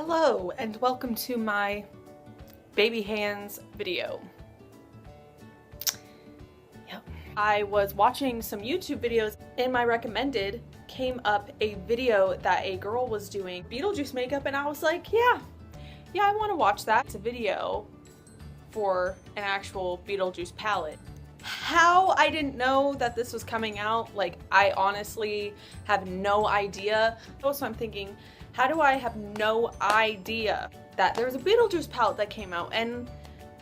Hello and welcome to my baby hands video. Yep. I was watching some YouTube videos. In my recommended came up a video that a girl was doing Beetlejuice makeup, and I was like, yeah, I want to watch that. It's a video for an actual Beetlejuice palette. How I didn't know that this was coming out, like, I honestly have no idea. So I'm thinking, how do I have no idea that there was a Beetlejuice palette that came out? And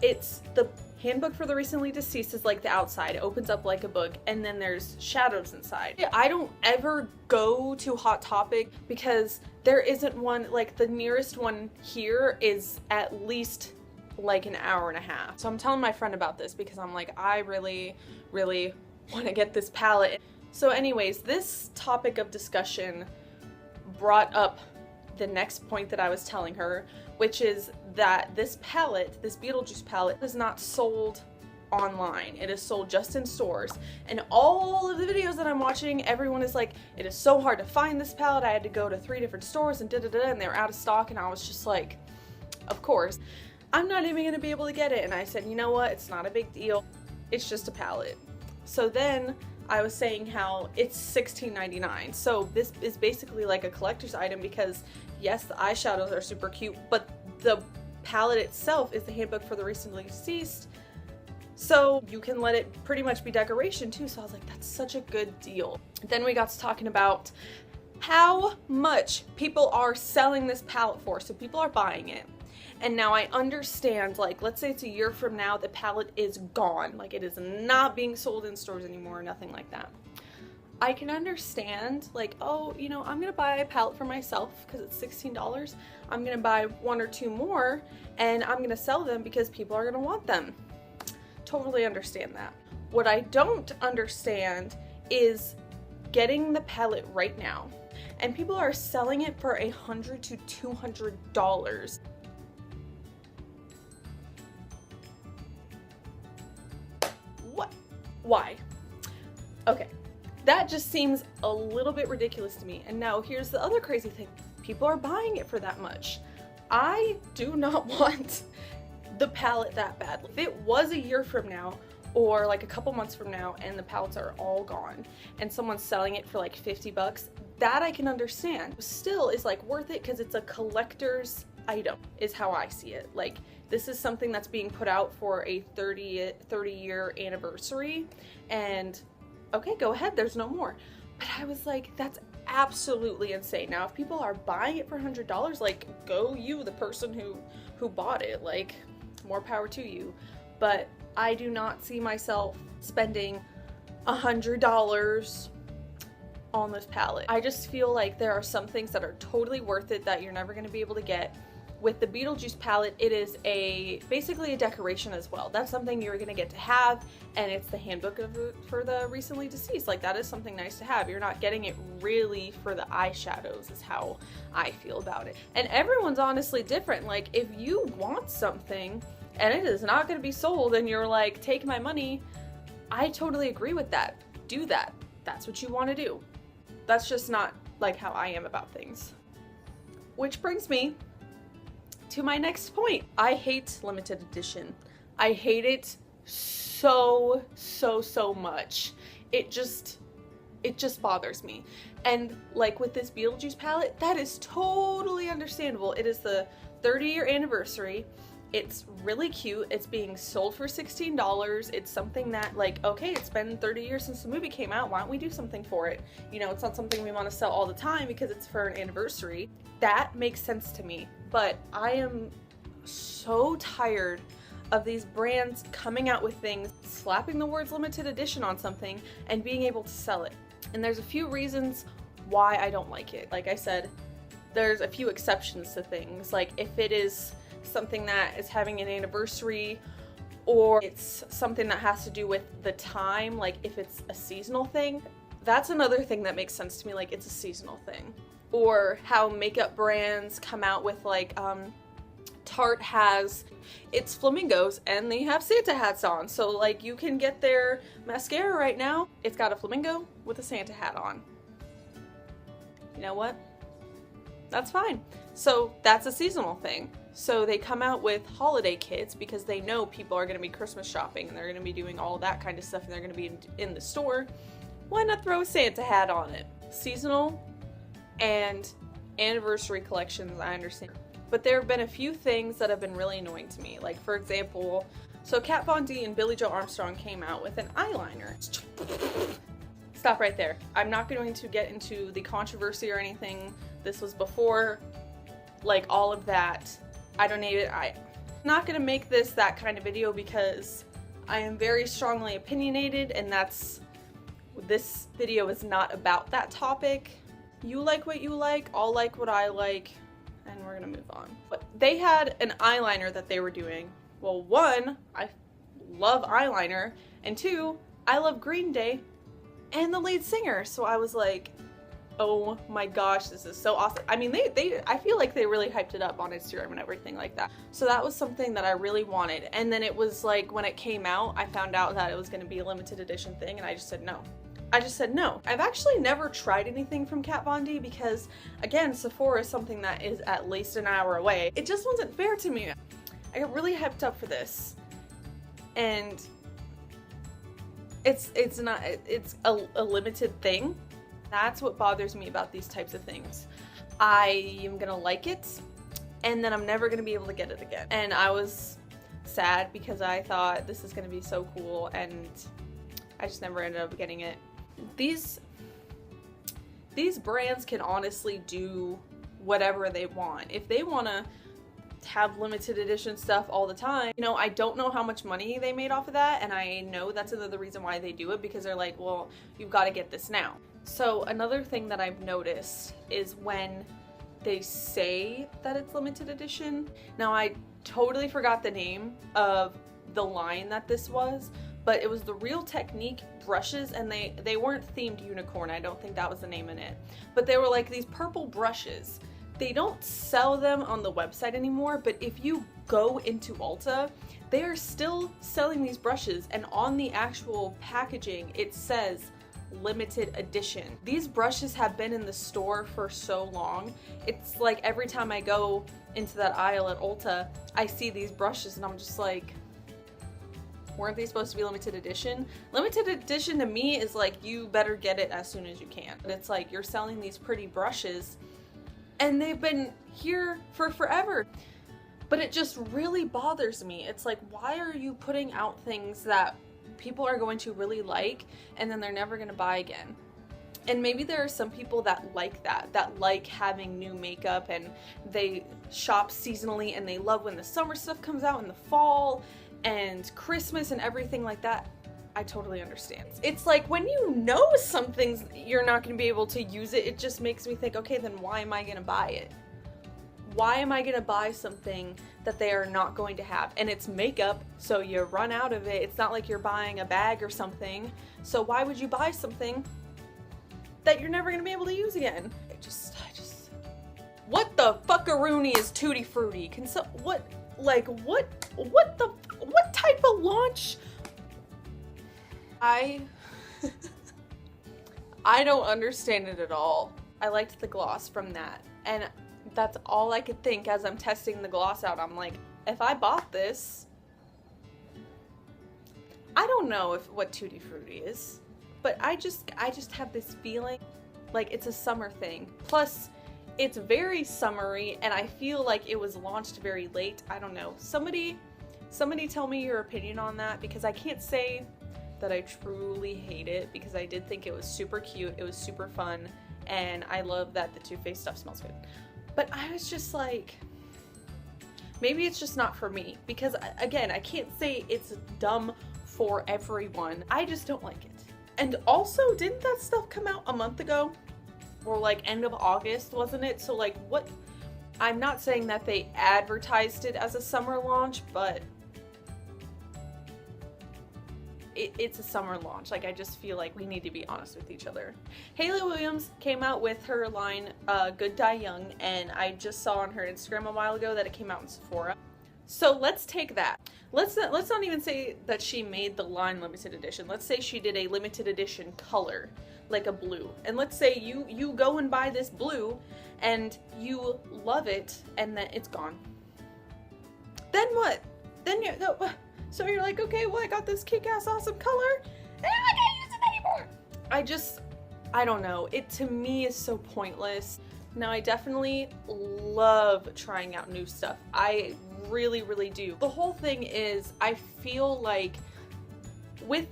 it's the handbook for the recently deceased is like the outside. It opens up like a book, and then there's shadows inside. I don't ever go to Hot Topic because there isn't one. Like, the nearest one here is at least like an hour and a half. So I'm telling my friend about this because I'm like, I really want to get this palette. So anyways, this topic of discussion brought up the next point that I was telling her, which is that this palette, this Beetlejuice palette, is not sold online. It is sold just in stores. And all of the videos that I'm watching, everyone is like, it is so hard to find this palette. I had to go to 3 different stores and and they were out of stock. And I was just like, of course, I'm not even gonna be able to get it. And I said, you know what? It's not a big deal. It's just a palette. So then I was saying how it's $16.99. So this is basically like a collector's item because yes, the eyeshadows are super cute, but the palette itself is the handbook for the recently deceased. So you can let it pretty much be decoration too. So I was like, that's such a good deal. Then we got to talking about how much people are selling this palette for. So people are buying it. And now I understand, like, let's say it's a year from now, the palette is gone. Like, it is not being sold in stores anymore, nothing like that. I can understand, like, oh, you know, I'm gonna buy a palette for myself because it's $16. I'm gonna buy 1 or 2 more and I'm gonna sell them because people are gonna want them. Totally understand that. What I don't understand is getting the palette right now and people are selling it for $100 to $200. What? Why? Okay, that just seems a little bit ridiculous to me. And now here's the other crazy thing. People are buying it for that much. I do not want the palette that bad. If it was a year from now or like a couple months from now and the palettes are all gone and someone's selling it for like 50 bucks, that I can understand. Still is like worth it because it's a collector's item is how I see it. Like, this is something that's being put out for a 30-year anniversary, and okay, go ahead, there's no more. But I was like, that's absolutely insane. Now if people are buying it for $100, like, go you, the person who bought it, like, more power to you. But I do not see myself spending $100 on this palette. I just feel like there are some things that are totally worth it that you're never going to be able to get. With the Beetlejuice palette, it is basically a decoration as well. That's something you're gonna get to have, and it's the handbook for the recently deceased. Like, that is something nice to have. You're not getting it really for the eyeshadows is how I feel about it. And everyone's honestly different. Like, if you want something and it is not gonna be sold and you're like, take my money, I totally agree with that. Do that. That's what you wanna do. That's just not like how I am about things. Which brings me to my next point. I hate limited edition. I hate it so much. It just bothers me. And like with this Beetlejuice palette, that is totally understandable. It is the 30-year anniversary. It's really cute. It's being sold for $16. It's something that, like, okay, it's been 30 years since the movie came out. Why don't we do something for it? You know, it's not something we want to sell all the time because it's for an anniversary. That makes sense to me. But I am so tired of these brands coming out with things, slapping the words limited edition on something and being able to sell it. And there's a few reasons why I don't like it. Like I said, there's a few exceptions to things. Like, if it is something that is having an anniversary, or it's something that has to do with the time, like if it's a seasonal thing, that's another thing that makes sense to me. Like, it's a seasonal thing. Or how makeup brands come out with, like, Tarte has its flamingos and they have Santa hats on. So, like, you can get their mascara right now. It's got a flamingo with a Santa hat on. You know what? That's fine. So that's a seasonal thing. So they come out with holiday kits because they know people are going to be Christmas shopping and they're going to be doing all that kind of stuff and they're going to be in the store. Why not throw a Santa hat on it? Seasonal and anniversary collections, I understand. But there have been a few things that have been really annoying to me. Like, for example, so Kat Von D and Billie Joe Armstrong came out with an eyeliner. Stop right there. I'm not going to get into the controversy or anything. This was before, like, all of that. I don't need it. I'm not going to make this that kind of video because I am very strongly opinionated, and this video is not about that topic. You like what you like, I'll like what I like, and we're gonna move on. But they had an eyeliner that they were doing. Well, one, I love eyeliner, and two, I love Green Day and the lead singer, so I was like, oh my gosh, this is so awesome. I mean, I feel like they really hyped it up on Instagram and everything like that. So that was something that I really wanted. And then it was like, when it came out, I found out that it was gonna be a limited edition thing, and I just said no. I've actually never tried anything from Kat Von D because, again, Sephora is something that is at least an hour away. It just wasn't fair to me. I got really hyped up for this, and it's a limited thing. That's what bothers me about these types of things. I am gonna like it, and then I'm never gonna be able to get it again. And I was sad because I thought this is gonna be so cool, and I just never ended up getting it. These brands can honestly do whatever they want. If they want to have limited edition stuff all the time, you know, I don't know how much money they made off of that, and I know that's another reason why they do it, because they're like, well, you've got to get this now. So another thing that I've noticed is when they say that it's limited edition. Now, I totally forgot the name of the line that this was, but it was the Real Technique brushes, and they weren't themed unicorn. I don't think that was the name in it. But they were like these purple brushes. They don't sell them on the website anymore, but if you go into Ulta, they are still selling these brushes, and on the actual packaging, it says limited edition. These brushes have been in the store for so long. It's like every time I go into that aisle at Ulta, I see these brushes, and I'm just like, weren't they supposed to be limited edition? Limited edition to me is like, you better get it as soon as you can. But it's like, you're selling these pretty brushes and they've been here for forever. But it just really bothers me. It's like, why are you putting out things that people are going to really like and then they're never gonna buy again? And maybe there are some people that like that like having new makeup, and they shop seasonally and they love when the summer stuff comes out in the fall and Christmas and everything like that. I totally understand. It's like, when you know some things you're not going to be able to use it, it just makes me think, okay, then why am I going to buy it? Why am I going to buy something that they are not going to have? And it's makeup, so you run out of it. It's not like you're buying a bag or something. So why would you buy something that you're never going to be able to use again? I just what the fuckaroony is Tutti Frutti? What type of launch? I don't understand it at all. I liked the gloss from that, and that's all I could think as I'm testing the gloss out. I'm like, if I bought this, I don't know what Tutti Frutti is, but I just have this feeling like it's a summer thing. Plus, it's very summery, and I feel like it was launched very late. I don't know. Somebody tell me your opinion on that, because I can't say that I truly hate it, because I did think it was super cute, it was super fun, and I love that the Too Faced stuff smells good. But I was just like, maybe it's just not for me, because again, I can't say it's dumb for everyone. I just don't like it. And also, didn't that stuff come out a month ago? Or like end of August, wasn't it? So like, what? I'm not saying that they advertised it as a summer launch, but it's a summer launch. Like, I just feel like we need to be honest with each other. Hayley Williams came out with her line, Good Die Young, and I just saw on her Instagram a while ago that it came out in Sephora. So let's take that. Let's not even say that she made the line limited edition. Let's say she did a limited edition color, like a blue. And let's say you go and buy this blue and you love it and then it's gone. Then what? Then so you're like, okay, well, I got this kick-ass awesome color and I'm not gonna use it anymore. I don't know. It to me is so pointless. Now, I definitely love trying out new stuff. I really, really do. The whole thing is, I feel like with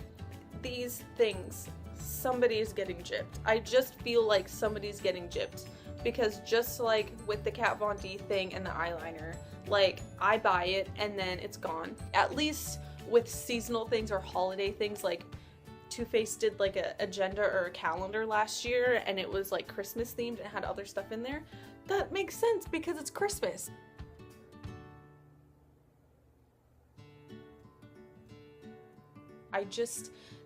these things, somebody's getting gypped. I just feel like somebody's getting gypped. Because just like with the Kat Von D thing and the eyeliner, like, I buy it and then it's gone. At least with seasonal things or holiday things, like Too Faced did like a agenda or a calendar last year and it was like Christmas themed and had other stuff in there. That makes sense because it's Christmas.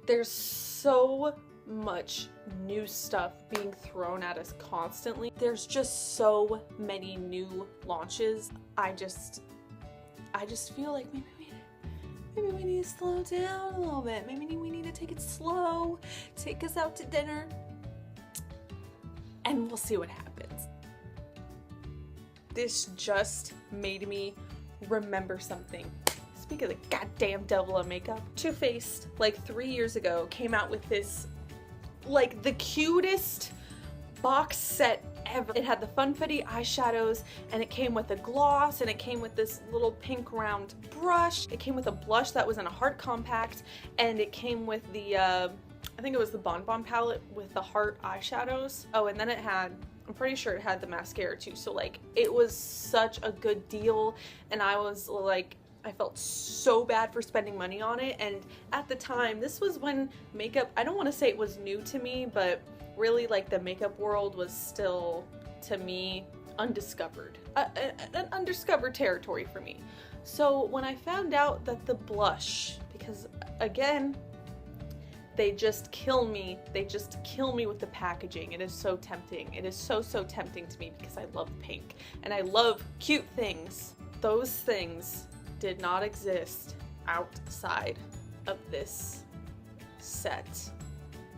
There's so much new stuff being thrown at us constantly. There's just so many new launches. I just feel like maybe we need to slow down a little bit. Maybe we need to take it slow, take us out to dinner, and we'll see what happens. This just made me remember something. Speak of the goddamn devil of makeup. Too Faced, like 3 years ago, came out with this, like, the cutest box set ever. It had the Funfetti eyeshadows, and it came with a gloss, and it came with this little pink round brush. It came with a blush that was in a heart compact, and it came with the, I think it was the Bon Bon palette with the heart eyeshadows. Oh, and then it had, I'm pretty sure it had the mascara too. So, like, it was such a good deal, and I was like, I felt so bad for spending money on it. And at the time, this was when makeup, I don't want to say it was new to me, but really, like, the makeup world was still, to me, undiscovered. An undiscovered territory for me. So when I found out that the blush, because again, they just kill me. They just kill me with the packaging. It is so tempting. It is so tempting to me because I love pink and I love cute things. Those things did not exist outside of this set.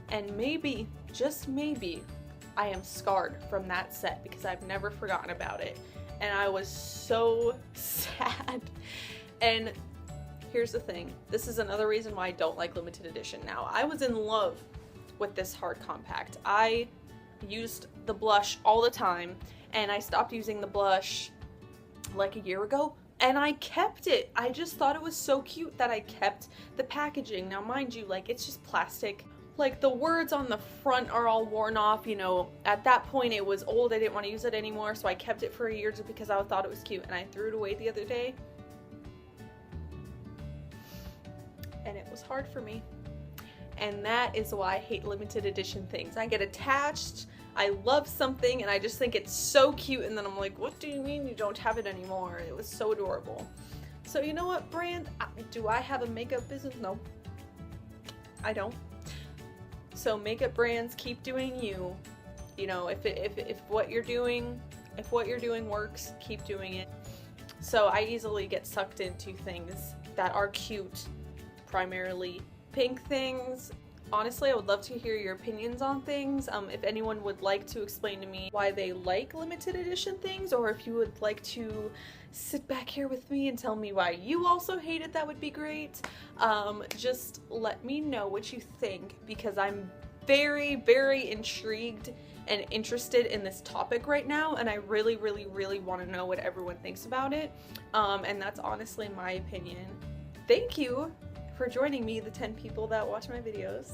And maybe, just maybe, I am scarred from that set because I've never forgotten about it. And I was so sad. And here's the thing. This is another reason why I don't like limited edition now. I was in love with this hard compact. I used the blush all the time, and I stopped using the blush like a year ago. And I kept it. I just thought it was so cute that I kept the packaging. Now, mind you, like, it's just plastic. Like, the words on the front are all worn off, you know. At that point, it was old. I didn't want to use it anymore, so I kept it for a year just because I thought it was cute. And I threw it away the other day. And it was hard for me. And that is why I hate limited edition things. I get attached. I love something and I just think it's so cute, and then I'm like, what do you mean you don't have it anymore? It was so adorable. So you know what, brand? Do I have a makeup business? No, I don't. So makeup brands, keep doing you. You know, if what you're doing works, keep doing it. So I easily get sucked into things that are cute, primarily pink things. Honestly, I would love to hear your opinions on things. If anyone would like to explain to me why they like limited edition things, or if you would like to sit back here with me and tell me why you also hate it, that would be great. Just let me know what you think, because I'm very, very intrigued and interested in this topic right now, and I really, really, really want to know what everyone thinks about it. And that's honestly my opinion. Thank you for joining me, the 10 people that watch my videos.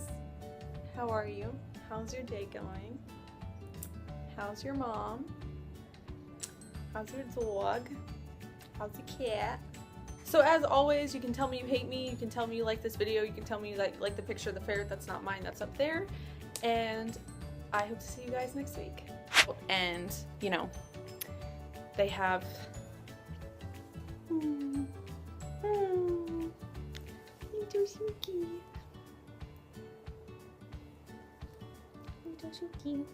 How are you? How's your day going? How's your mom? How's your dog? How's the cat? So as always, you can tell me you hate me, you can tell me you like this video, you can tell me you like the picture of the ferret. That's not mine, that's up there. And I hope to see you guys next week. And, you know, they have Suki.